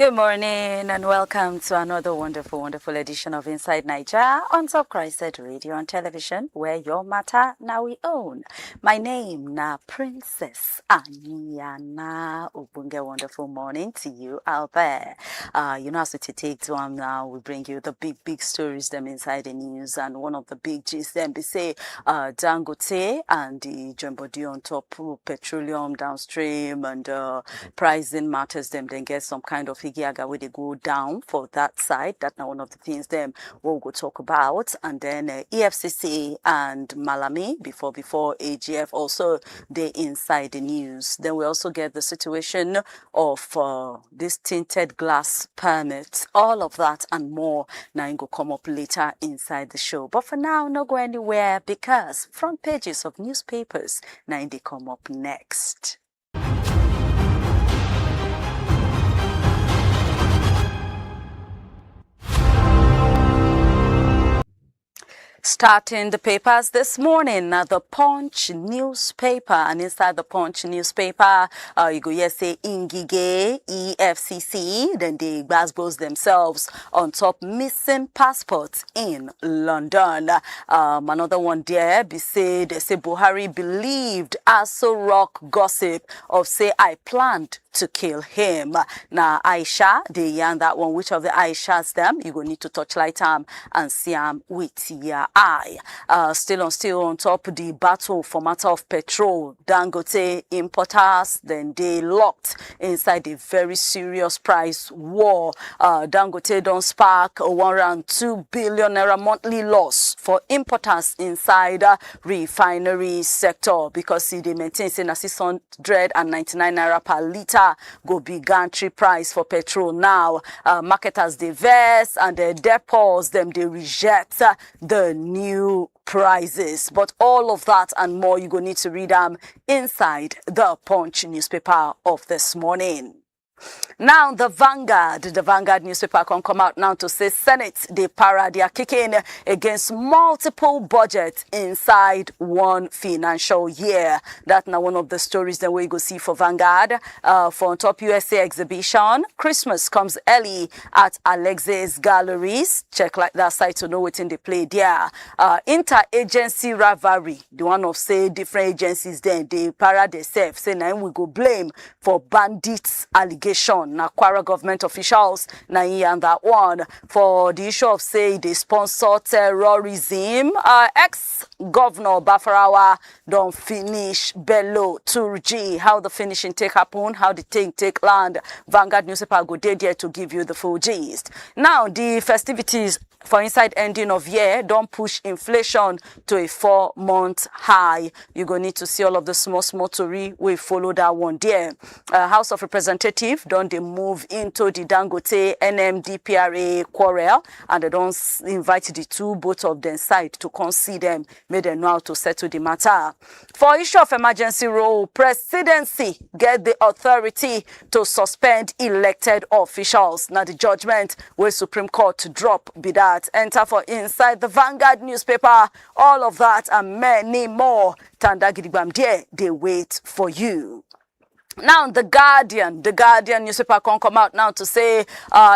Good morning and welcome to another wonderful edition of Inside Naija on top CHRICED Radio and Television, where your matter now we own. My name na Princess Aniana Ubunge. Wonderful morning to you out there. As we take to now, we bring you the big stories them inside the news, and one of the big G's them be say Dangote and the Jambody on top petroleum downstream and pricing matters them then get some kind of higiaga where they go down for that side. That's now one of the things them we'll go talk about. And then EFCC and Malami before AGF also they inside the news. Then we also get the situation of this tinted glass permits. All of that and more now go come up later inside the show. But for now, not go anywhere because front pages of newspapers now they come up next. Starting the papers this morning, the Punch newspaper, and inside the Punch newspaper, you go here say Ingige, EFCC, then they gbasgbos themselves on top missing passports in London. Another one there, they say Buhari believed Aso Rock gossip of say I planned to kill him. Now Aisha, they yarn that one, which of the Aishas them, you go need to touchlight them and see them with your eye. Still on top the battle for matter of petrol. Dangote importers, then they locked inside a very serious price war. Dangote don't spark a 102 billion naira monthly loss for importers inside refinery sector because see they maintain say 699 naira per liter go be gantry price for petrol now. Marketers they verse and the depots them they reject the new prices. But all of that and more you go need to read them inside the Punch newspaper of this morning. Now the Vanguard newspaper can come out now to say Senate they are kicking against multiple budgets inside one financial year. That's now one of the stories that we go see for Vanguard. For on top USA exhibition, Christmas comes early at Alexis Galleries. Check like that site to know what's in the play there. Inter-agency rivalry. The one of say different agencies then they para themselves. Say now we go blame for bandits allegation. Na Kwara government officials na and that one for the issue of say they sponsor terrorism. Ex-governor Bafarawa don't finish Bello Turji. How the finishing take happen, how the thing take land. Vanguard newspaper go there to give you the full gist. Now the festivities for inside ending of year don't push inflation to a 4-month high. You go need to see all of the small tori. We follow that one there. House of Representatives don't they move into the Dangote NMDPRA quarrel and they don't invite the two both of them side to come see them, make them know how to settle the matter. For issue of emergency rule, presidency get the authority to suspend elected officials. Now the judgment where Supreme Court drop be that. Enter for inside the Vanguard newspaper. All of that and many more. Tandagidigbam there, they wait for you. Now the Guardian newspaper can come out now to say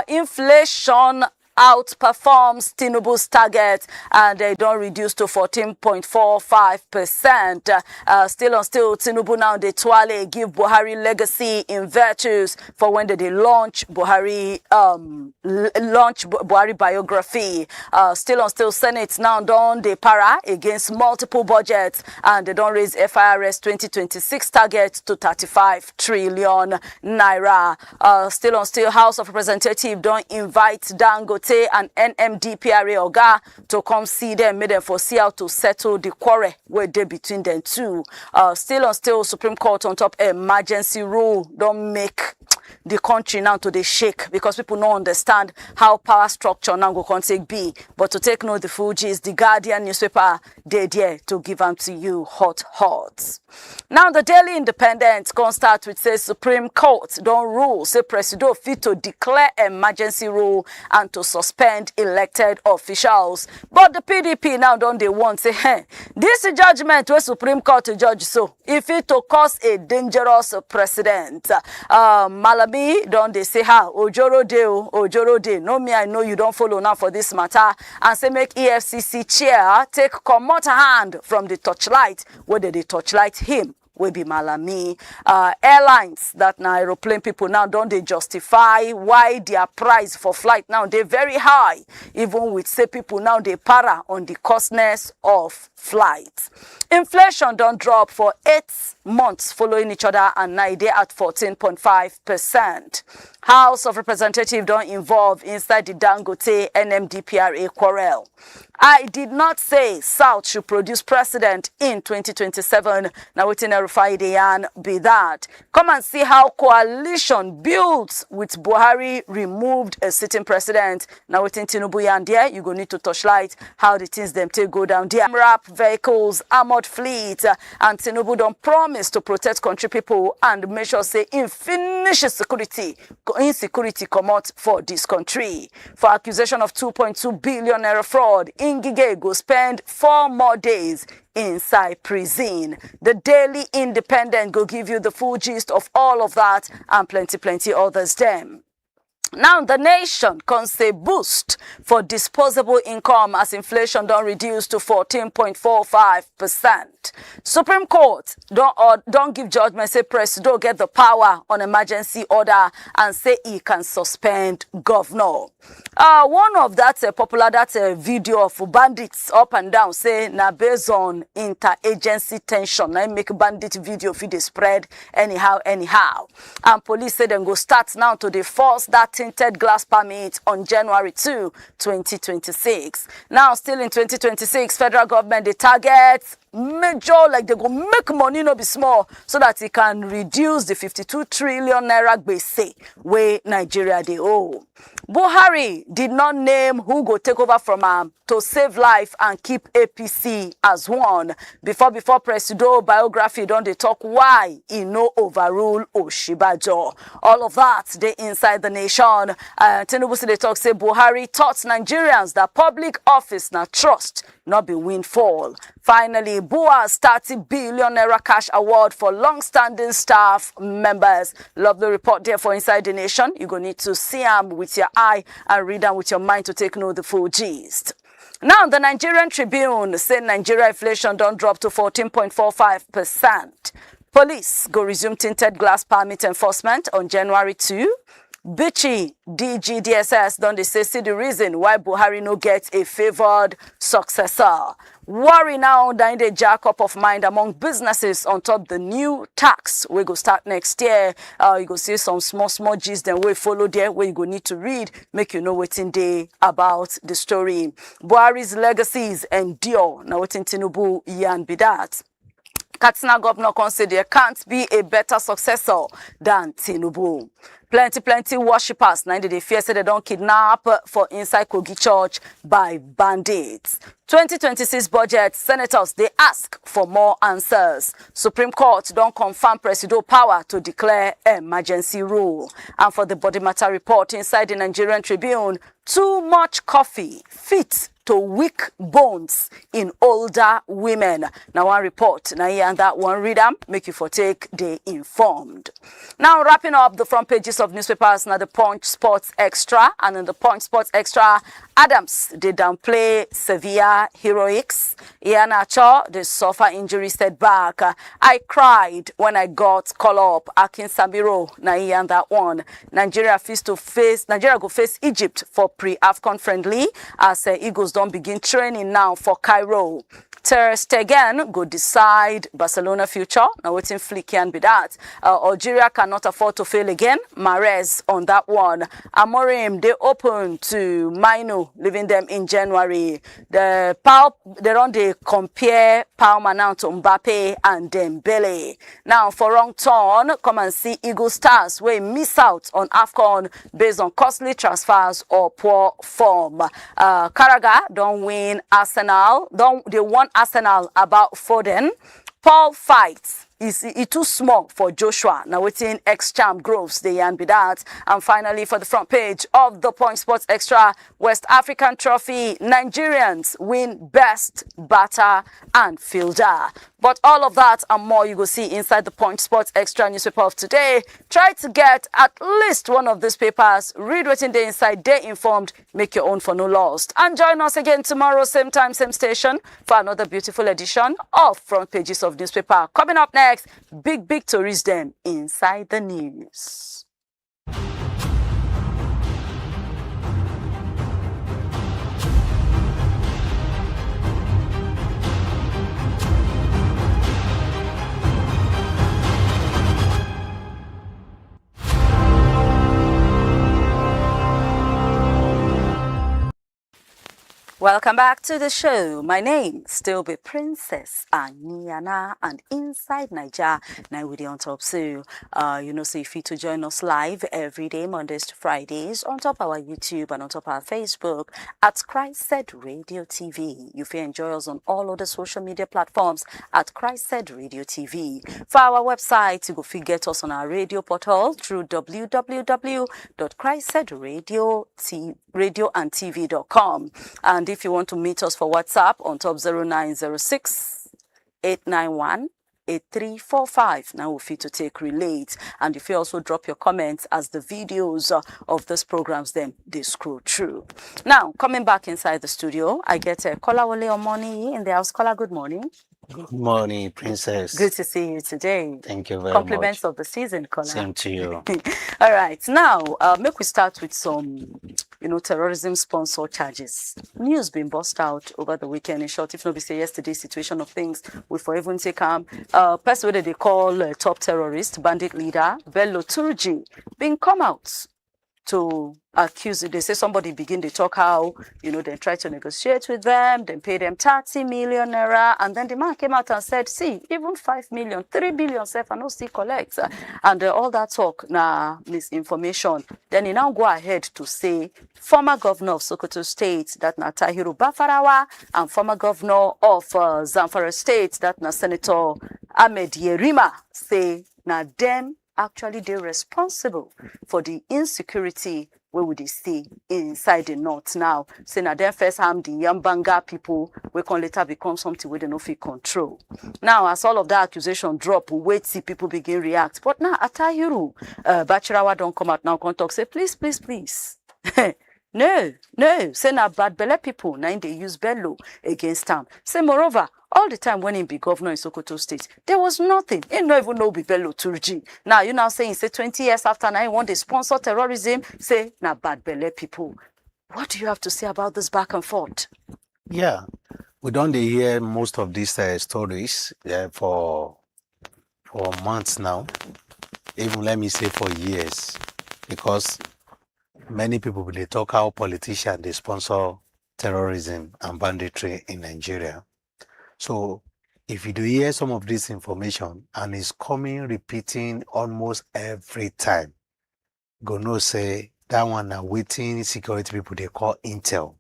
inflation outperforms Tinubu's target and they don't reduce to 14.45%. Still Tinubu now they twale give Buhari legacy in virtues for when they launch Buhari biography. Still Senate now don't they para against multiple budgets and they don't raise FIRS 2026 target to 35 trillion naira. Still House of Representatives don't invite Dangote and NMDPRA Oga to come see them, make them foresee how to settle the quarrel where they between them two. Still Supreme Court on top emergency rule don't make the country now to the shake because people don't understand how power structure now go take be. But to take note the Fuji's the Guardian newspaper they there to give them to you hot. Now the Daily Independent can start with say Supreme Court don't rule say Presido fit to declare emergency rule and to suspend elected officials. But the PDP now don't they want say hey, this judgment where Supreme Court judge so if it to cause a dangerous precedent. Malami Malami don they say how Ojoro de. No me, I know you don't follow now for this matter. And say make EFCC chair take comot hand from the torchlight, whether they torchlight him. Will be Malami. Airlines that now aeroplane people now don't they justify why their price for flight now they very high, even with say people now they para on the costness of flight. Inflation don't drop for 8 months following each other, and now they at 14.5%. House of Representatives don't involve inside the Dangote NMDPRA quarrel. I did not say South should produce president in 2027. Now waiting a Friday and be that. Come and see how coalition built with Buhari removed a sitting president. Now waiting Tinubu and there, you go need to touchlight how the things them take go down there. MRAP vehicles, armored fleet, and Tinubu don't promise to protect country people and make sure say in finish insecurity come out for this country. For accusation of 2.2 billion naira fraud, Ngige go spend 4 more days inside prison. The Daily Independent go give you the full gist of all of that and plenty others them. Now, the nation can say boost for disposable income as inflation don't reduce to 14.45%. Supreme Court don't give judgment, say President get the power on emergency order and say he can suspend governor. One of that popular video of bandits up and down say na based on interagency tension. Now make bandit video if they spread anyhow. And police say them go start now to the force that tinted glass permit on January 2, 2026. Now, still in 2026, federal government, they target major, like they go make money no be small, so that it can reduce the 52 trillion naira gbese where Nigeria they owe. Buhari did not name who go take over from him to save life and keep APC as one. Before Presido biography don't they talk why he no overrule Oshibajo. All of that they inside the nation. Tinubu say they talk say Buhari taught Nigerians that public office na trust, not be windfall. Finally, Bua's 30 billion naira cash award for long-standing staff members. Lovely report there for Inside the Nation. You're going to need to see them with your eye and read them with your mind to take note of the full gist. Now, the Nigerian Tribune said Nigeria inflation don't drop to 14.45%. Police go resume tinted glass permit enforcement on January 2. Bichi DG DSS don't they say see the reason why Buhari no get a favored successor. Worry now that the jack up of mind among businesses on top the new tax we go start next year. You go see some small gist then we follow there where you go need to read, make you know what's in there about the story. Buhari's legacies endure. Now what's in Tinubu yan be that. Katsina governor consider there can't be a better successor than Tinubu. Plenty worshippers now they fear say they don't kidnap for inside Kogi Church by bandits. 2026 budget, senators they ask for more answers. Supreme Court don't confirm Presido power to declare emergency rule. And for the body matter report inside the Nigerian Tribune, too much coffee fit to weak bones in older women. Now one report, now here and that one read them, make you for take the informed. Now wrapping up the front pages of newspapers, now the Punch Sports Extra, and in the Punch Sports Extra, Adams they downplay severe heroics. Iheanacho they suffer injury setback. I cried when I got call up. Akin Samiro, now here and that one. Nigeria go face Egypt for pre-AFCON friendly as Eagles don't begin training now for Cairo. Ter Stegen go decide Barcelona future. Now waiting flick can be that. Algeria cannot afford to fail again. Mahrez on that one. Amorim they open to Mainu, leaving them in January. They don't they compare Palmer now to Mbappe and Dembele. Now for wrong turn, come and see Eagle Stars where miss out on AFCON based on costly transfers or poor form. Carragher don't win Arsenal. They won Arsenal about Foden. Paul fights is it too small for Joshua. Now waiting ex-champ Groves, they and be that. And finally, for the front page of the Point Sports Extra, West African Trophy, Nigerians win best batter and fielder. But all of that and more you will see inside the Point Sports Extra newspaper of today. Try to get at least one of these papers, read what's in the inside, stay informed, make your own for no lost. And join us again tomorrow, same time, same station, for another beautiful edition of Front Pages of Newspaper. Coming up next, big stories them inside the news. Welcome back to the show. My name still be Princess Aniana, and Inside Naija. Now with the on top, so you know, so if you to join us live every day, Mondays to Fridays, on top our YouTube and on top our Facebook at CHRICED Radio TV. You can enjoy us on all other social media platforms at CHRICED Radio TV. For our website, you go get us on our radio portal through www.CHRICEDRadioandTV.com. And if you want to meet us for WhatsApp, on top 0906 891 8345. Now we'll fit to take relate. And if you also drop your comments as the videos of these programs, then they scroll through. Now, coming back inside the studio, I get a Kola Wole Omoni in the house. Kola, good morning. Good morning, Princess. Good to see you today. Thank you very Compliments much. of the season, Kola. Same to you. All right. Now, make we start with some, terrorism sponsor charges. News been bust out over the weekend. In short, if not be say yesterday's situation of things, we for even take person that they call top terrorist, bandit leader, Bello Turji, being come out to accuse it. They say somebody begin to talk how, they try to negotiate with them, then pay them 30 million naira, and then the man came out and said, see, even 5 million, 3 billion self, I no still collect. And all that talk, misinformation. Then he now go ahead to say, former governor of Sokoto State, that na Tahiru Bafarawa, and former governor of Zamfara State, that na Senator Ahmed Yerima, say, na them actually they're responsible for the insecurity where would they see inside the north now. Say now then first harm the Yambanga people, we can later become something where they no fit control. Now as all of that accusation drop, we wait see people begin react. But now Atahiru, Bachirawa don't come out now, can talk, say please. No, say now bad belle people, now they use Bello against them. Say moreover, all the time when he be governor in Sokoto State, there was nothing. He not even know be Bello Turji. Now you now saying say 20 years after now you want to sponsor terrorism, say now bad belle people. What do you have to say about this back and forth? Yeah, we don't hear most of these stories for months now. Even let me say for years, because many people they talk how politicians they sponsor terrorism and banditry in Nigeria. So if you do hear some of this information and it's coming repeating almost every time, gonna say that one are waiting security people they call intel.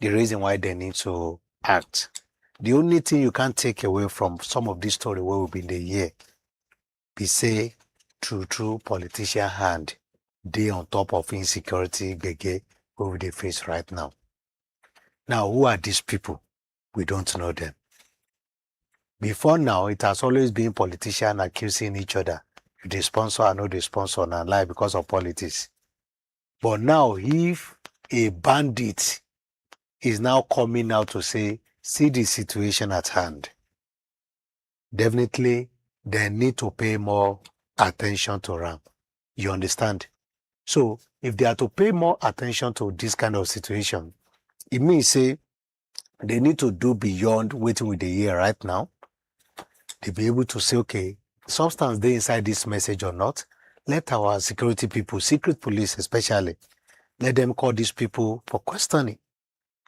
The reason why they need to act. The only thing you can take away from some of this story where we've been the year, be say true politician hand they on top of insecurity bege where they face right now. Now who are these people? We don't know them. Before now, it has always been politicians accusing each other. They sponsor or no they sponsor and lie because of politics. But now, if a bandit is now coming out to say, see the situation at hand, definitely they need to pay more attention to them. You understand? So, if they are to pay more attention to this kind of situation, it means say, they need to do beyond waiting with the year right now. They'll be able to say, okay, substance they inside this message or not. Let our security people, secret police especially, let them call these people for questioning.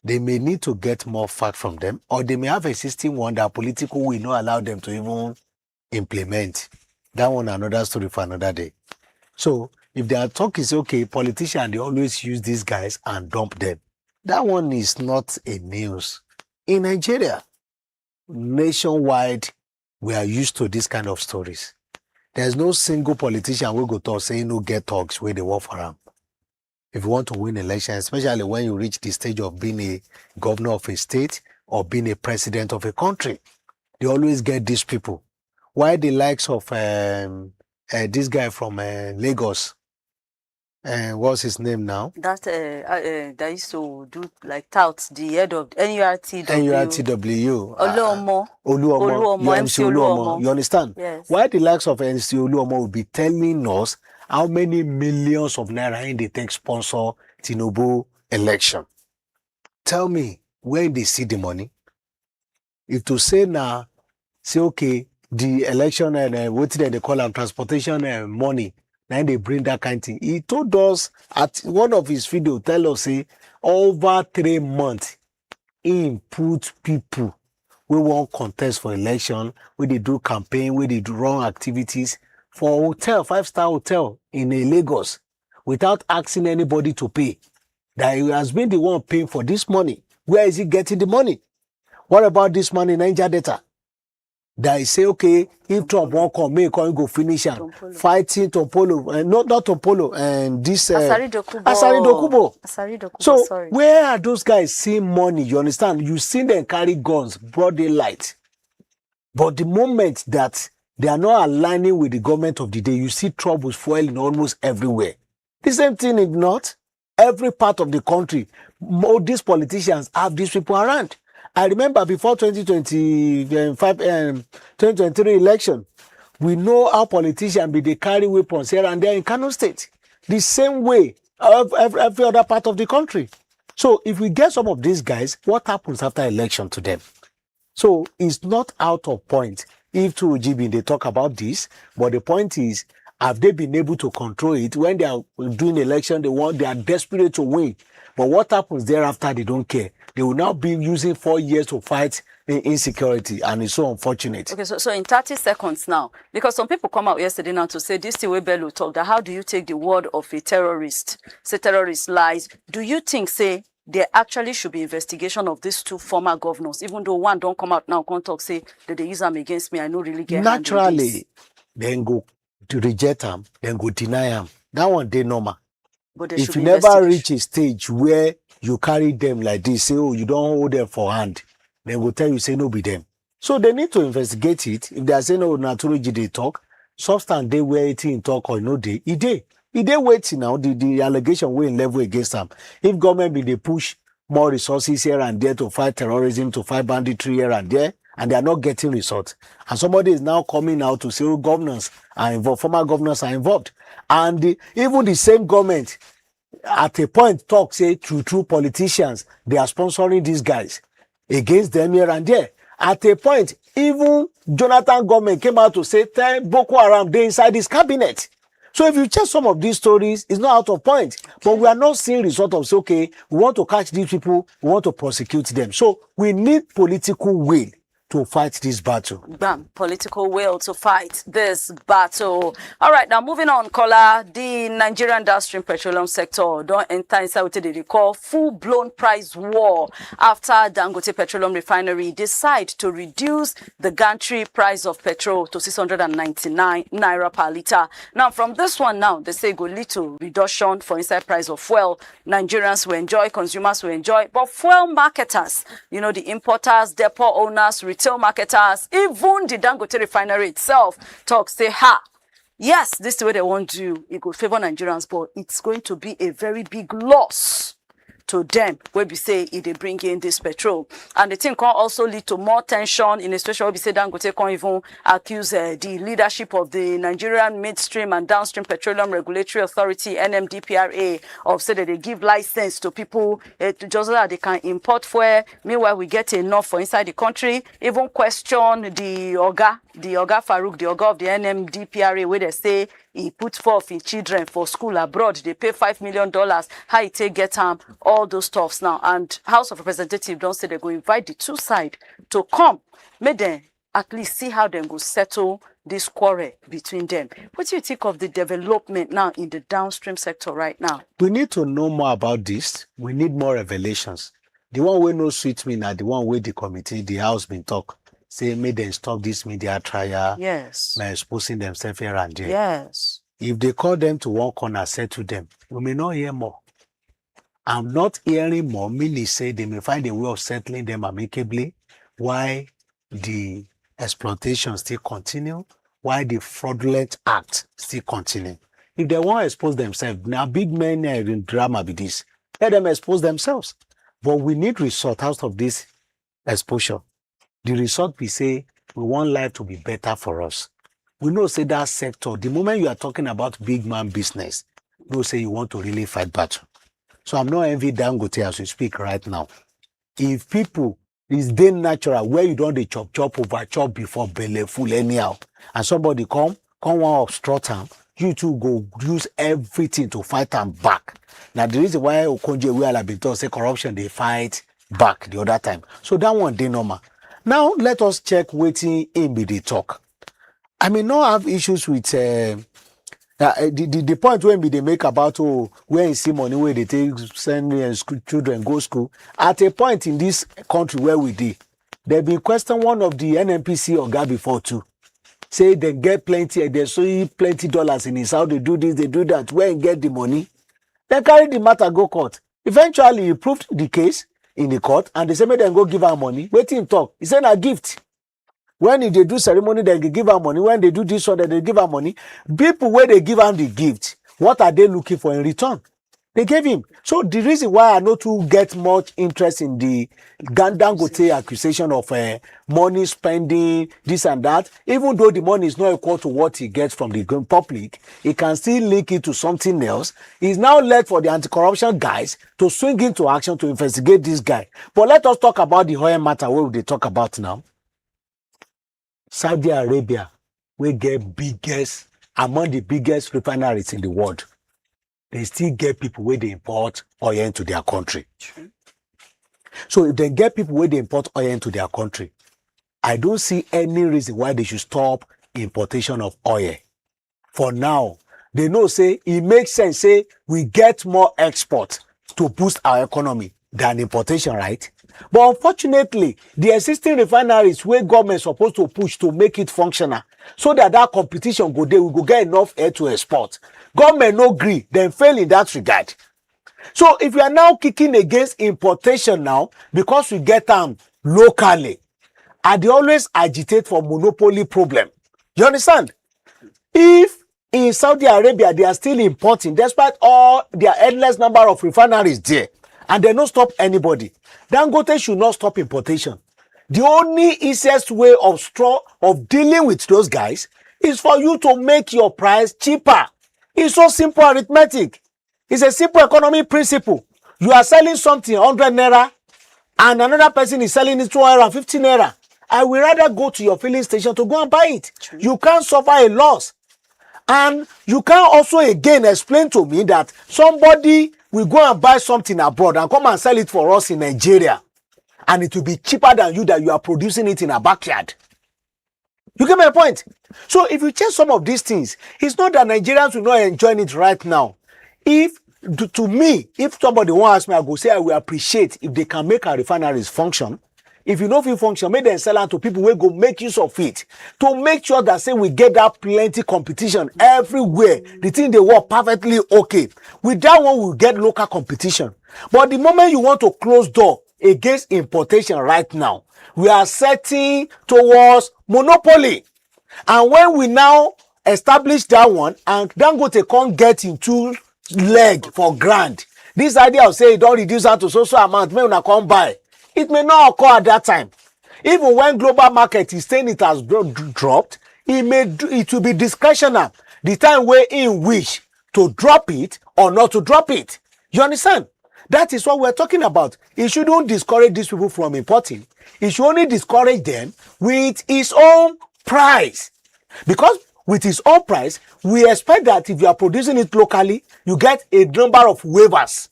They may need to get more fact from them, or they may have existing one that political will not allow them to even implement. That one another story for another day. So if their talk is okay, politicians, they always use these guys and dump them. That one is not a news. In Nigeria, nationwide, we are used to this kind of stories. There's no single politician who go talk say no get talks where they work for him. If you want to win election, especially when you reach the stage of being a governor of a state or being a president of a country, they always get these people. Why the likes of this guy from Lagos? What's his name now? That used to do like touts, the head of NURTW. Oluomo. You understand? Yes. Why the likes of MC Oluomo will be telling us how many millions of naira they take sponsor Tinubu election? Tell me where they see the money. If to say now, say okay, the election and what did they call them, transportation money. Now they bring that kind of thing. He told us at one of his videos, tell us, say, over 3 months, he put people who won't contest for election, where they do campaign, where they do wrong activities for a hotel, 5-star hotel in Lagos, without asking anybody to pay. That he has been the one paying for this money. Where is he getting the money? What about this money, Niger data? That he say, okay, if Trump won't come, may come go finish him. Fighting Topolo, not Topolo, and this Asari Dokubo. So sorry. Where are those guys seeing money? You understand? You see them carry guns, broad daylight. But the moment that they are not aligning with the government of the day, you see troubles fueling almost everywhere. The same thing is not every part of the country. All these politicians have these people around. I remember before 2023 election, we know how politicians they carry weapons here and there in Kano State. The same way every other part of the country. So if we get some of these guys, what happens after election to them? So it's not out of point. If through GB they talk about this, but the point is, have they been able to control it? When they are doing election, they are desperate to win. But what happens thereafter, they don't care. They will now be using 4 years to fight insecurity, and it's so unfortunate. Okay, so in 30 seconds now, because some people come out yesterday now to say this is the way Bello talked, that how do you take the word of a terrorist? Say terrorist lies. Do you think, say, there actually should be investigation of these two former governors, even though one don't come out now, can't talk, say that they use them against me, I don't really get naturally, then go to reject them, then go deny them. That one, they normal. But if you never reach a stage where you carry them like this, say, oh, you don't hold them for hand, then will tell you, say, no, be them. So they need to investigate it. If they are saying, oh, naturally, they talk, substance they waiting talk or no, they waiting now, the allegation will level against them. If government be they push more resources here and there to fight terrorism, to fight banditry here and there, and they are not getting results. And somebody is now coming out to say, oh, governors are involved, former governors are involved. And even the same government, at a point, talk, say, true politicians, they are sponsoring these guys against them here and there. At a point, even Jonathan government came out to say, tell Boko Haram, they inside this cabinet. So if you check some of these stories, it's not out of point. But we are not seeing result of, say, okay, we want to catch these people, we want to prosecute them. So we need political will to fight this battle. Bam, political will to fight this battle. All right, now moving on, caller. The Nigerian downstream petroleum sector don't enter inside what they call full-blown price war after Dangote Petroleum Refinery decide to reduce the gantry price of petrol to 699 naira per liter. Now, from this one now, they say go lead to reduction for inside price of fuel. Nigerians will enjoy, consumers will enjoy, but fuel marketers, you know, the importers, depot owners, retail marketers, even the Dangote Refinery itself talk, say, yes, this is the way they want to do. It could favor Nigerians, but it's going to be a very big loss to them where we say if they bring in this petrol. And the thing can also lead to more tension in a situation where we say Dangote can even accuse the leadership of the Nigerian Midstream and Downstream Petroleum Regulatory Authority, NMDPRA, of say that they give license to people just so that they can import fuel. Meanwhile, we get enough for inside the country. Even question the Oga Farouk, the Oga of the NMDPRA, where they say he put forth his children for school abroad. They pay $5 million. How he take get all those stuffs now. And House of Representatives don't say they go invite the two sides to come. Make them at least see how they go settle this quarrel between them. What do you think of the development now in the downstream sector right now? We need to know more about this. We need more revelations. The one way no suit me now, the one way the committee, the House been talk. say make them stop this media trial. Yes. By exposing themselves here and there. Yes. If they call them to one corner, say to them, we may not hear more. I'm not hearing more, meaning say they may find a way of settling them amicably, while the exploitation still continue, while the fraudulent act still continue. If they want to expose themselves, now big men in drama with this, let them expose themselves. But we need result out of this exposure. The result we say, we want life to be better for us. We know say that sector, the moment you are talking about big man business, you say you want to really fight battle. So I'm not envying Dangote as we speak right now. If people, it's then natural where you don't they chop over chop before belly full anyhow, and somebody come one obstruct them, you two go use everything to fight them back. Now the reason why Okonjo Iweala say corruption they fight back the other time. So that one they normal. Now let us check waiting in be the talk. I may not have issues with the point when they make about where you see money where they take send children go school. At a point in this country where we did, there be question one of the NNPC or guy before too. Say they get plenty, they see plenty dollars in his house, they do this, they do that. Where and get the money? They carry the matter go court. Eventually he proved the case in the court and they say make them go give her money. Wait him talk. He said a gift. When they do ceremony, they give her money. When they do this one, they give her money. People, where they give them the gift, what are they looking for in return? They gave him. So the reason why I not to get much interest in the Dangote accusation of money spending, this and that, even though the money is not equal to what he gets from the public, he can still link it to something else. It's now led for the anti-corruption guys to swing into action to investigate this guy. But let us talk about the oil matter, what they talk about now. Saudi Arabia will get among the biggest refineries in the world. They still get people where they import oil into their country. True. So if they get people where they import oil into their country, I don't see any reason why they should stop importation of oil. For now, they know say it makes sense, say we get more export to boost our economy than importation, right? But unfortunately, the existing refineries where government is supposed to push to make it functional so that competition go there, we go get enough air to export. Government no agree, then fail in that regard. So if we are now kicking against importation now, because we get them locally, and they always agitate for monopoly problem. You understand? If in Saudi Arabia they are still importing, despite all their endless number of refineries there, and they don't stop anybody, Dangote should not stop importation. The only easiest way of dealing with those guys is for you to make your price cheaper. It's so simple arithmetic. It's a simple economy principle. You are selling something 100 naira and another person is selling it 250 naira. I will rather go to your filling station to go and buy it. True. You can't suffer a loss. And you can also again explain to me that somebody will go and buy something abroad and come and sell it for us in Nigeria. And it will be cheaper than you that you are producing it in a backyard. You get my point? So if you change some of these things, it's not that Nigerians will not enjoy it right now. If, to me, if somebody wants ask me, I go say I will appreciate if they can make our refineries function. If you know if you function, make them sell out to people who go make use of it. To make sure that say we get that plenty competition everywhere. The thing they work perfectly okay. With that one, we'll get local competition. But the moment you want to close door against importation right now, we are setting towards monopoly. And when we now establish that one, and Dangote can't get into leg for grand, this idea of say don't reduce that to so amount, may una come buy. It may not occur at that time. Even when global market is saying it has dropped, it will be discretional. The time where in wish to drop it or not to drop it. You understand? That is what we're talking about. It shouldn't discourage these people from importing. It should only discourage them with its own price. Because with its own price, we expect that if you are producing it locally, you get a number of waivers.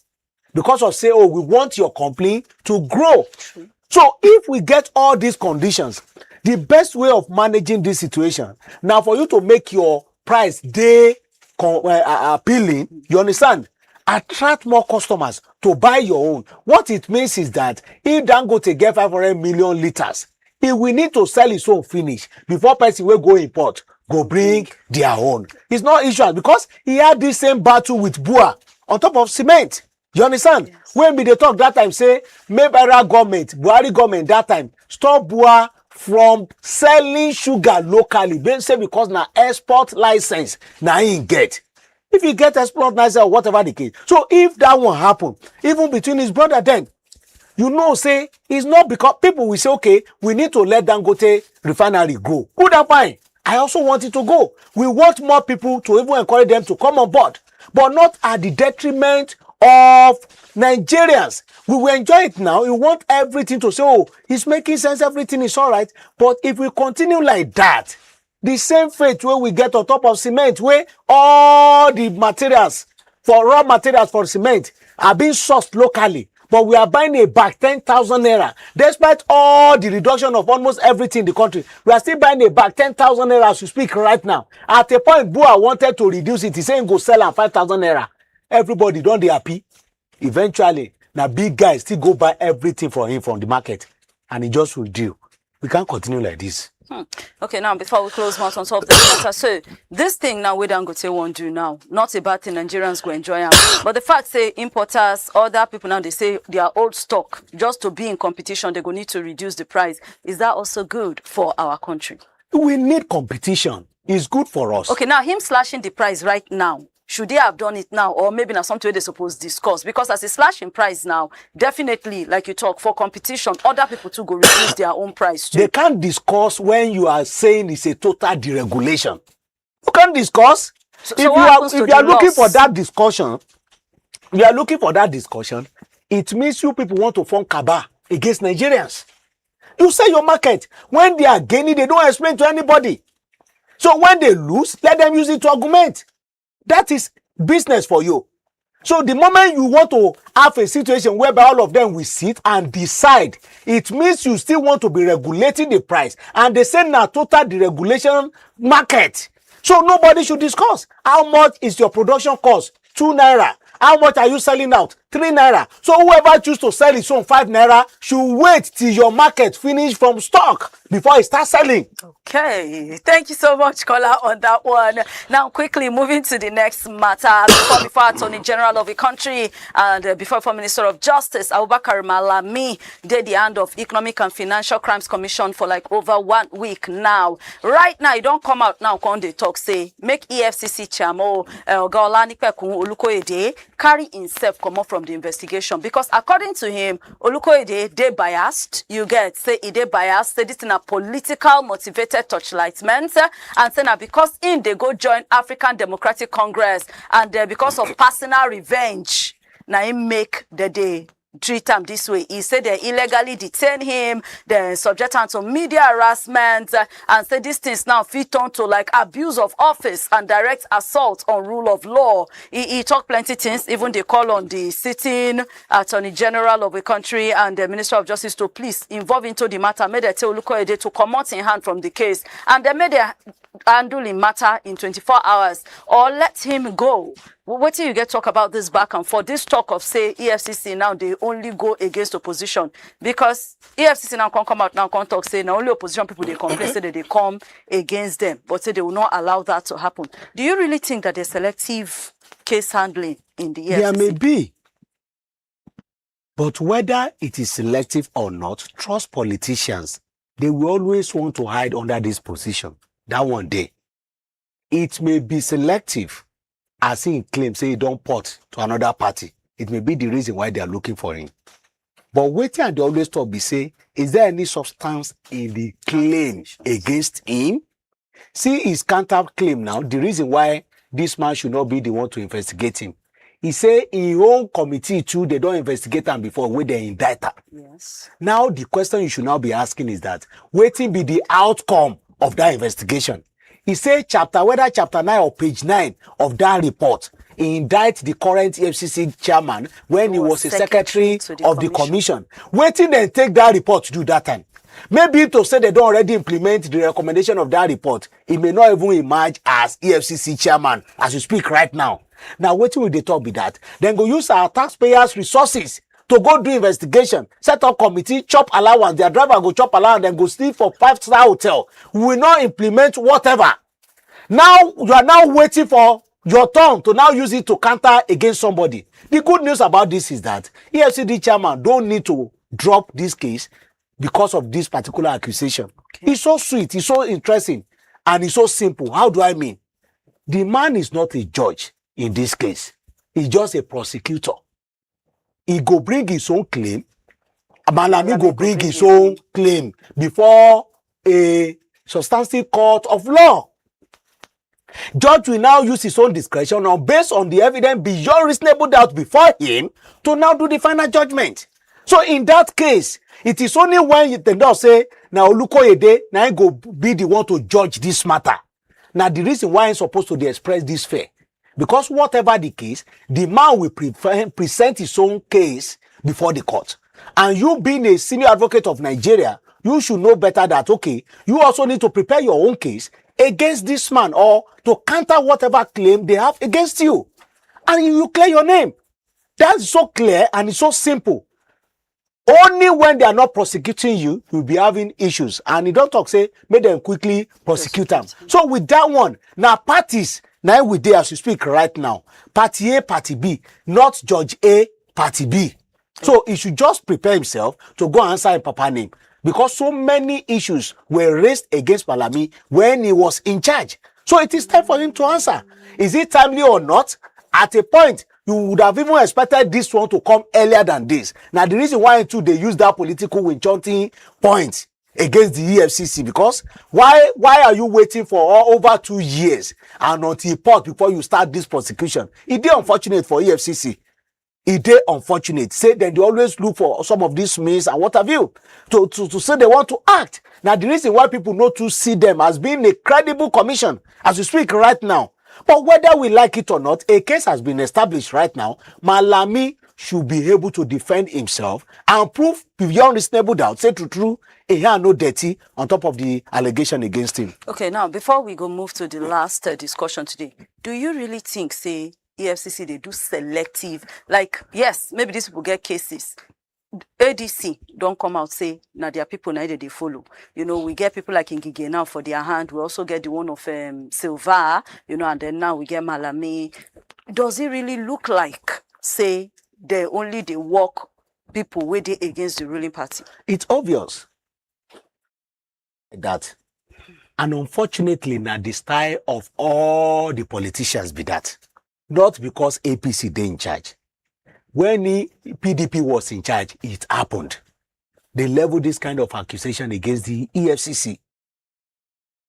Because of say, oh, we want your company to grow. True. So if we get all these conditions, the best way of managing this situation, now for you to make your price appealing, you understand? Attract more customers to buy your own. What it means is that if Dangote get 500 million liters, He will need to sell his own finish before person will go import, go bring their own. It's not issue because he had this same battle with Bua on top of cement. You understand? Yes. When we they talk that time, say, maybe government, Buhari government that time, stop Bua from selling sugar locally. They say because na export license, na him get. If you get export license or whatever the case. So if that won't happen, even between his brother then, you know, say, it's not because people will say, okay, we need to let Dangote Refinery go. Good and fine. I also want it to go. We want more people to even encourage them to come on board, but not at the detriment of Nigerians. We will enjoy it now. We want everything to say, oh, it's making sense, everything is all right. But if we continue like that, the same fate where we get on top of cement, where all the materials, for raw materials for cement, are being sourced locally, but we are buying a bag 10,000 naira. Despite all the reduction of almost everything in the country, we are still buying a bag 10,000 naira as we speak right now. At a point, Bua wanted to reduce it. He saying go sell at 5,000 naira. Everybody don't they happy? Eventually, now big guys still go buy everything from him from the market, and he just will do. We can't continue like this. Okay, now before we close mouth on top of the matter, so this thing now we Dangote won't do now, not a bad thing. Nigerians go enjoy them, but the fact say importers, other people now they say their old stock just to be in competition, they go need to reduce the price. Is that also good for our country? We need competition. It's good for us. Okay, now him slashing the price right now. Should they have done it now, or maybe not something they supposed to discuss? Because as a slashing price now, definitely, like you talk, for competition, other people too go reduce their own price too. They can't discuss when you are saying it's a total deregulation. You can't discuss. So if you are looking for that discussion, it means you people want to form cabal against Nigerians. You say your market. When they are gaining, they don't explain to anybody. So when they lose, let them use it to argument. That is business for you. So the moment you want to have a situation whereby all of them will sit and decide, it means you still want to be regulating the price. And they say now total deregulation market. So nobody should discuss. How much is your production cost? 2 naira. How much are you selling out? 3 naira. So whoever choose to sell his own 5 naira should wait till your market finish from stock before he starts selling. Okay, thank you so much, Kola, on that one. Now, quickly moving to the next matter. Before Attorney-General of the country and before Minister of Justice, Abubakar Malami did the hand of Economic and Financial Crimes Commission for like over 1 week now. Right now, you don't come out now, come they talk, say, make EFCC Chairman, Olukoyede, carry himself come up from the investigation. Because according to him, Olukoyede, they biased, you get, say, they biased, say this in a political motivated torchlightment, and say now because they go join African Democratic Congress, and because of personal revenge, now he make the day treat him this way. He said they illegally detain him, they subject him to media harassment, and say these things now fit on to like abuse of office and direct assault on rule of law. He talked plenty things, even they call on the sitting Attorney-General of the country and the Minister of Justice to please involve into the matter, made they tell Olukoyede to come out in hand from the case, and they made they handle the matter in 24 hours or let him go. What do you get talk about this back and forth? This talk of say EFCC now they only go against opposition because EFCC now can come out now can talk say now only opposition people they complain say that they come against them, but say they will not allow that to happen. Do you really think that there's selective case handling in the EFCC? There may be, but whether it is selective or not, trust politicians. They will always want to hide under this position. That one day, it may be selective. As he claims, say he don't port to another party. It may be the reason why they are looking for him. But waiting and they always talk, be say, is there any substance in the claim against him? See his counter claim now, the reason why this man should not be the one to investigate him. He say in own committee too, they don't investigate him before when they indict him. Yes. Now the question you should now be asking is that, waiting be the outcome of that investigation. He said whether chapter 9 or page 9 of that report, he indict the current EFCC chairman when he was a secretary of the commission. Waiting then take that report to do that time. Maybe to say they don't already implement the recommendation of that report, he may not even emerge as EFCC chairman as you speak right now. Now, waiting will they talk be that? Then go use our taxpayers' resources to go do investigation, set up committee, chop allowance, their driver go chop allowance, then go sleep for 5-star hotel. We will not implement whatever. Now you are now waiting for your turn to now use it to counter against somebody. The good news about this is that EFCC Chairman don't need to drop this case because of this particular accusation. Okay. It's so sweet, it's so interesting, and it's so simple. How do I mean? The man is not a judge in this case. He's just a prosecutor. He go bring his own claim. Malami go bring his own claim before a substantive court of law. Judge will now use his own discretion on based on the evidence beyond reasonable doubt before him to now do the final judgment. So in that case, it is only when they don't say, now Olukoyede, now go be the one to judge this matter. Now the reason why I'm supposed to express this fair, because whatever the case, the man will present his own case before the court. And you being a senior advocate of Nigeria, you should know better that, okay, you also need to prepare your own case against this man or to counter whatever claim they have against you. And you clear your name. That's so clear and it's so simple. Only when they are not prosecuting you, you'll be having issues. And you don't talk, say, make them quickly prosecute them. So with that one, now parties, now we there as you speak right now. Party A, Party B, not Judge A, Party B. So he should just prepare himself to go answer in Papa name. Because so many issues were raised against Malami when he was in charge. So it is time for him to answer. Is it timely or not? At a point, you would have even expected this one to come earlier than this. Now, the reason why too they use that political winchunting point against the EFCC, because why are you waiting for over 2 years and until port before you start this prosecution? It is unfortunate for EFCC. It is unfortunate. Say then they always look for some of these means and what have you to say they want to act. Now, the reason why people not to see them as being a credible commission as we speak right now. But whether we like it or not, a case has been established right now. Malami should be able to defend himself and prove beyond reasonable doubt, say true, he had no dirty on top of the allegation against him. Okay, now, before we go move to the last discussion today, do you really think, say, EFCC, they do selective, like, yes, maybe these people get cases. ADC don't come out say now there are people now they follow. You know, we get people like Ngige now for their hand. We also get the one of Silva, you know, and then now we get Malami. Does it really look like, say, they work people waiting against the ruling party? It's obvious that, and unfortunately now the style of all the politicians be that. Not because APC they in charge. When the PDP was in charge, it happened. They leveled this kind of accusation against the EFCC.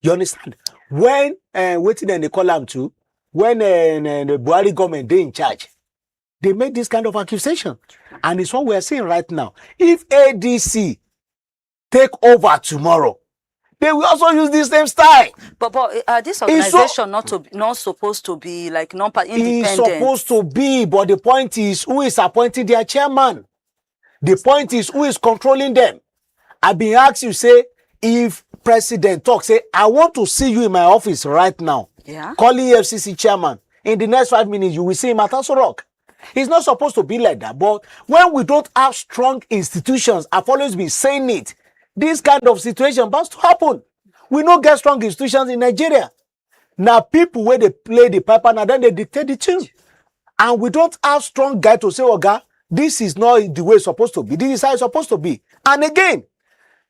You understand? When, waiting in the column too, when the Buhari government, they in charge, they made this kind of accusation. And it's what we are seeing right now. If ADC take over tomorrow, they will also use this same style. But this organization not supposed to be like non-independent. It's supposed to be, but the point is who is appointing their chairman. The point is who is controlling them. I've been asked you, say, if president talks, say, I want to see you in my office right now. Yeah. Call EFCC chairman. In the next 5 minutes, you will see him at Aso Rock. It's not supposed to be like that. But when we don't have strong institutions, I've always been saying it, this kind of situation must happen. We don't get strong institutions in Nigeria. Now people where they play the piper, now then they dictate the tune. And we don't have strong guy to say, oh God, this is not the way it's supposed to be. This is how it's supposed to be. And again,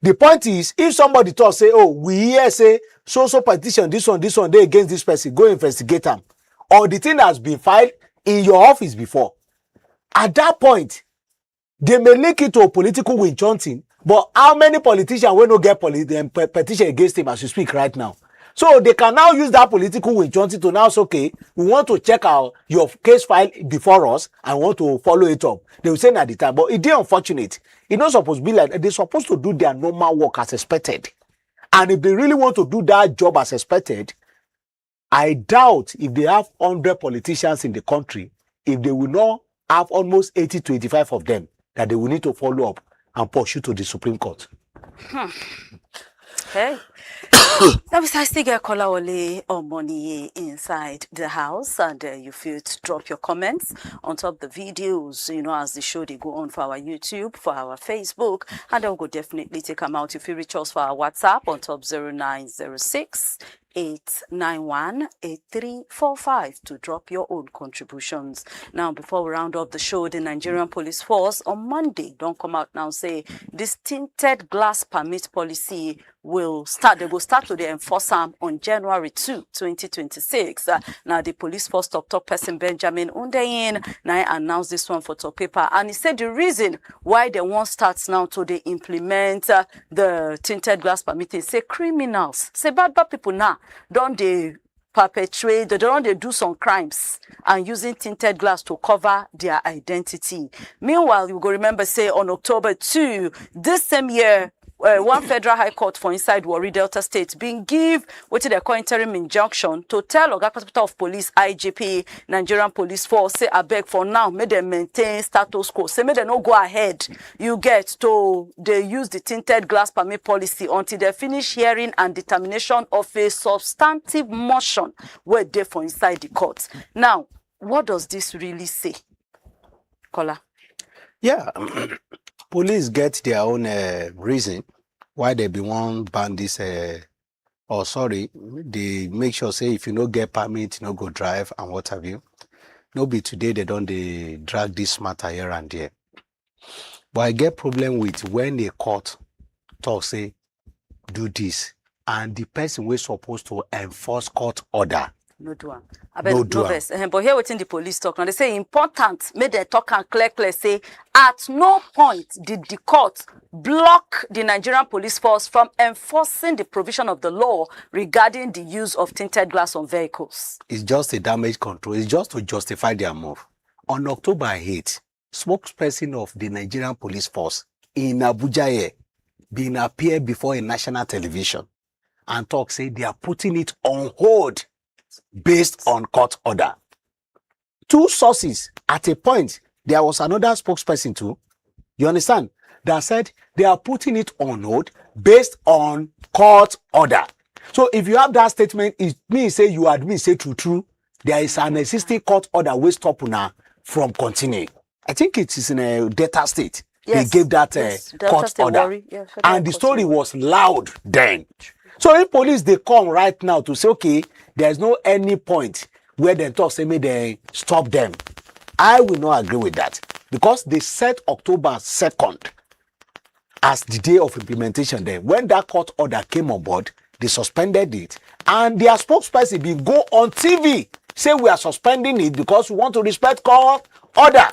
the point is, if somebody talks, say, oh, we here say, so petition, this one, they against this person, go investigate them. Or the thing has been filed in your office before. At that point, they may link it to a political witch hunting. But how many politicians will not get petition against him as you speak right now? So they can now use that political witch hunting to now say, okay, we want to check out your case file before us and want to follow it up. They will say at the time, but it is unfortunate. It's not supposed to be like that. They're supposed to do their normal work as expected. And if they really want to do that job as expected, I doubt if they have 100 politicians in the country, if they will not have almost 80 to 85 of them that they will need to follow up and pursue to the Supreme Court. Okay. Now, besides still get Kolawole or money inside the house, and you feel to drop your comments on top of the videos, as the show they go on for our YouTube, for our Facebook, and then we'll definitely take them out. If you reach us for our WhatsApp on top 0906 891-8345 to drop your own contributions. Now, before we round up the show, the Nigerian Police Force on Monday don't come out now say this tinted glass permit policy will start. They will start to enforce them on January 2, 2026. Now, the police force talk person Benjamin Undeyin now announced this one for top paper, and he said the reason why they won't start now to they implement the tinted glass permit is say criminals, say bad people now don't they perpetrate, don't they do some crimes and using tinted glass to cover their identity. Meanwhile, you go remember say on October 2 this same year, one federal high court for inside Warri Delta State being give what they call interim injunction to tell Oga Hospital of Police IGP Nigerian Police Force say I beg for now may they maintain status quo, say may they not go ahead. You get to they use the tinted glass permit policy until they finish hearing and determination of a substantive motion where they for inside the court. Now, what does this really say, Kola? Yeah. Police get their own reason why they be one ban this, they make sure say if you no get permit, you no go drive and what have you. No be today they don't drag this matter here and there. But I get problem with when the court talk say do this and the person we're supposed to enforce court order. No do am. But here within the police talk now, they say important. May they talk and clear say at no point did the court block the Nigerian police force from enforcing the provision of the law regarding the use of tinted glass on vehicles. It's just a damage control. It's just to justify their move. On October 8, spokesperson of the Nigerian police force in Abuja being appeared before a national television and talk say they are putting it on hold based on court order. Two sources at a point, there was another spokesperson too, you understand, that said they are putting it on hold based on court order. So if you have that statement, it means say you admit say true, there is an existing court order which stop now from continuing. I think it is in a Delta State. Yes, they gave that court order. Yes, and the story was loud then. So if police, they come right now to say, okay, there's no any point where they talk, say, may they stop them. I will not agree with that. Because they set October 2nd as the day of implementation then. When that court order came on board, they suspended it. And their spokesperson will go on TV, say we are suspending it because we want to respect court order.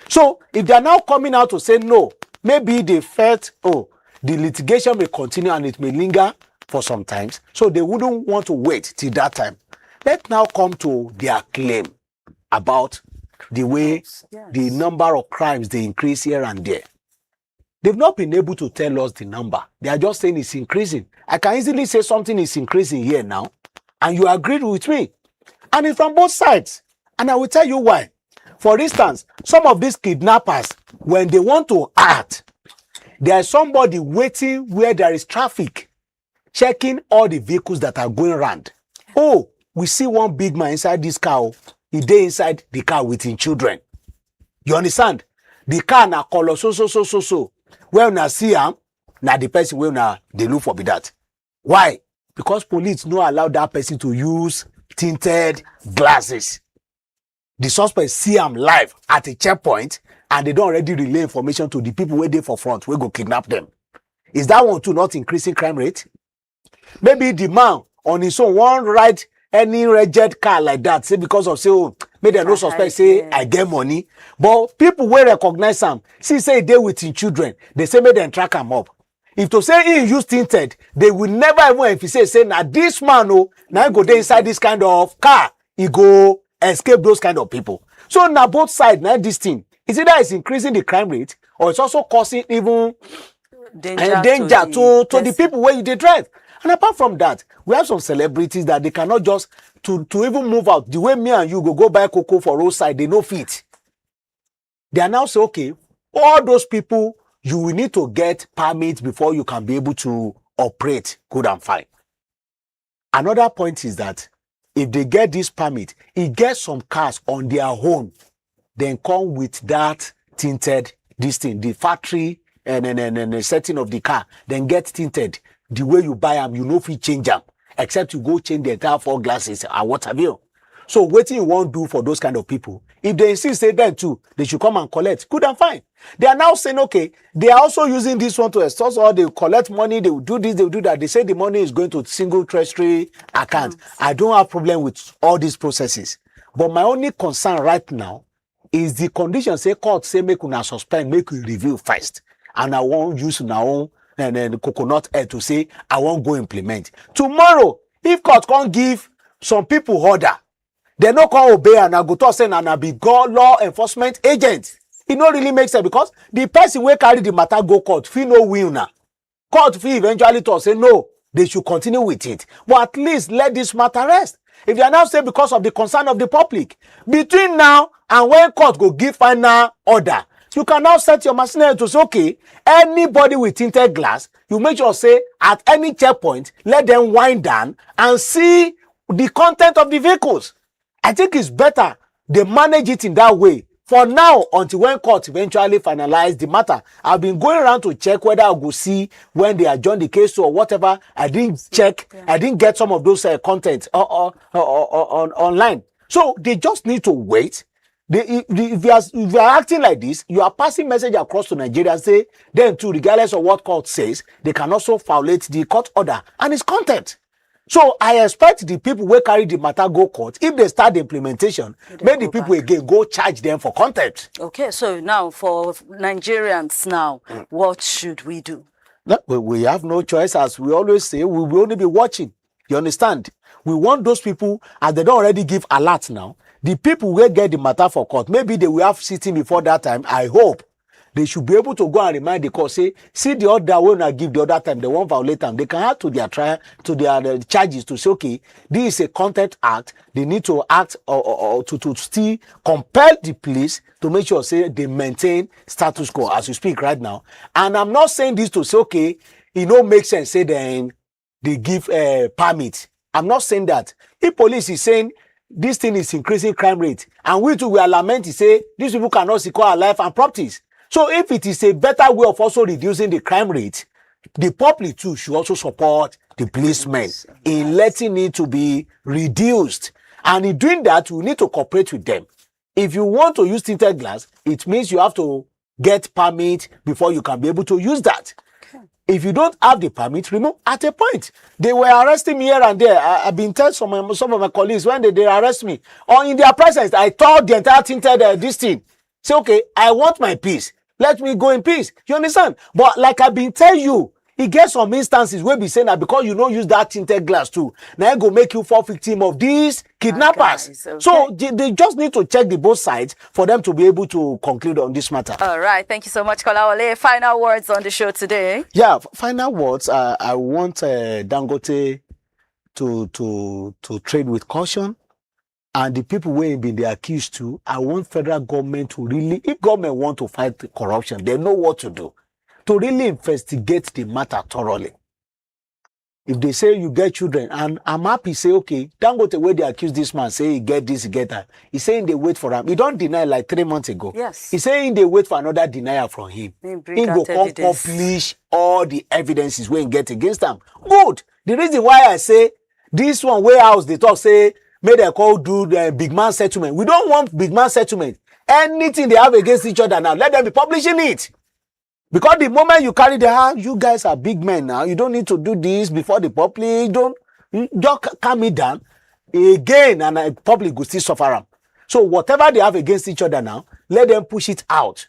So if they are now coming out to say no, maybe they felt, oh, the litigation may continue and it may linger for some times, so they wouldn't want to wait till that time. Let's now come to their claim about the way the number of crimes they increase here and there. They've not been able to tell us the number. They are just saying it's increasing. I can easily say something is increasing here now, and you agreed with me. And it's from both sides. And I will tell you why. For instance, some of these kidnappers, when they want to act, there is somebody waiting where there is traffic, checking all the vehicles that are going around. Oh, we see one big man inside this car. He dey inside the car with his children. You understand? The car na color so. When na see him, na the person wey na they look for be that. Why? Because police no allow that person to use tinted glasses. The suspect see him live at a checkpoint and they don't already relay information to the people where they for front, we go kidnap them. Is that one too not increasing crime rate? Maybe the man on his own won't ride any reject car like that, say because of say, oh, maybe they no suspect say I get money. But people will recognize him. See, say they with his children, they say maybe they track him up. If to say he use tinted, they will never even if he say now this man now go there inside this kind of car, he go escape those kind of people. So now both sides, now this thing, is either it's increasing the crime rate or it's also causing even danger to the people where they drive. And apart from that, we have some celebrities that they cannot just to even move out. The way me and you go buy cocoa for roadside, they no fit. They are now say, okay, all those people, you will need to get permits before you can be able to operate good and fine. Another point is that if they get this permit, it gets some cars on their own, then come with that tinted this thing, the factory and the setting of the car, then get tinted. The way you buy them, you know if you change them, except you go change the entire 4 glasses or what have you. So what you won't do for those kind of people, if they insist, say then too, they should come and collect. Good and fine. They are now saying, okay, they are also using this one to extort, or they collect money, they will do this, they will do that. They say the money is going to single treasury account. I don't have problem with all these processes. But my only concern right now is the condition, say court say make una suspend, make we review first. And I won't use my own and then coconut air to say I won't go implement. Tomorrow, if court can't give some people order, they no can obey and I go to say and I be law enforcement agent. It no really makes sense because the person will carry the matter go court, feel no will now. Court feel eventually to say no, they should continue with it. But at least let this matter rest. If they are now saying because of the concern of the public, between now and when court go give final order, you can now set your machinery to say, okay, anybody with tinted glass, you make sure say at any checkpoint, let them wind down and see the content of the vehicles. I think it's better they manage it in that way. For now, until when court eventually finalize the matter, I've been going around to check whether I go see when they adjourn the case or whatever. I didn't check. Yeah. I didn't get some of those content online. So they just need to wait. If you are acting like this, you are passing message across to Nigeria. Say then too, regardless of what court says, they can also violate the court order and its content. So I expect the people who carry the matter go court. If they start the implementation, make the people again go charge them for contempt. Okay, so now for Nigerians now, what should we do? We have no choice. As we always say, we will only be watching. You understand? We want those people, as they don't already give alert now, the people will get the matter for court. Maybe they will have sitting before that time. I hope they should be able to go and remind the court, say, see the order when I give the other time, they won't violate them. They can add to their trial, to their charges to say, okay, this is a contempt act. They need to act or to still compel the police to make sure, say, they maintain status quo as we speak right now. And I'm not saying this to say, okay, it don't make sense, say, then they give a permit. I'm not saying that. If police is saying, this thing is increasing crime rate, and we too will lament to say, these people cannot secure our life and properties. So if it is a better way of also reducing the crime rate, the public too should also support the policemen in letting it to be reduced. And in doing that, we need to cooperate with them. If you want to use tinted glass, it means you have to get permit before you can be able to use that. Okay. If you don't have the permit, remove at a point. They were arresting me here and there. I've been telling some of my colleagues when they arrest me, or in their presence, I told the entire tinted this thing. Say, okay, I want my peace. Let me go in peace. You understand? But like I've been telling you, it gets some instances where we say that because you don't use that tinted glass too, now it go make you fall victim of these kidnappers. Guys, okay. So they just need to check the both sides for them to be able to conclude on this matter. All right. Thank you so much, Kolawole. Final words on the show today. Yeah, final words. I want Dangote to trade with caution. And the people who have been the accused to, I want federal government to really, if government want to fight the corruption, they know what to do. To really investigate the matter thoroughly. If they say you get children, and I'm happy, say, okay, Dangote, where they accuse this man, say he get this, he get that. He's saying they wait for him. He don't deny like 3 months ago. Yes. He's saying they wait for another denial from him. He go accomplish all the evidences we get against them. Good. The reason why I say this one warehouse, they talk, say, may they call do the big man settlement. We don't want big man settlement. Anything they have against each other now, let them be publishing it. Because the moment you carry the house, you guys are big men now. You don't need to do this before the public. Just calm it down again, and the public will still suffer them. So whatever they have against each other now, let them push it out.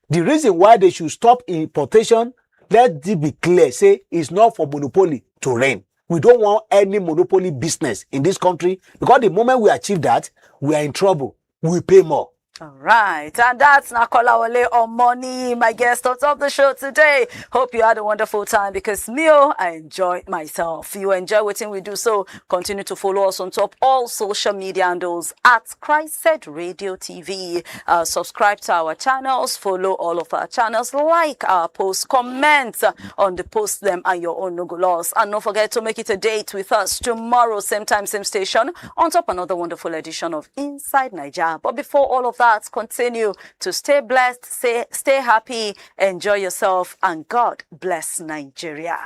The reason why they should stop importation, let it be clear, say it's not for monopoly to reign. We don't want any monopoly business in this country, because the moment we achieve that, we are in trouble. We pay more. All right, and that's Nakolawole Omoni, my guest on top of the show today. Hope you had a wonderful time because I enjoy myself. You enjoy what we do, so continue to follow us on top all social media handles at CHRICED Radio TV. Subscribe to our channels, follow all of our channels, like our posts, comment on the post them and your own logo loss. And don't forget to make it a date with us tomorrow, same time, same station, on top another wonderful edition of Inside Naija. But before all of that, continue to stay blessed, stay happy, enjoy yourself, and God bless Nigeria.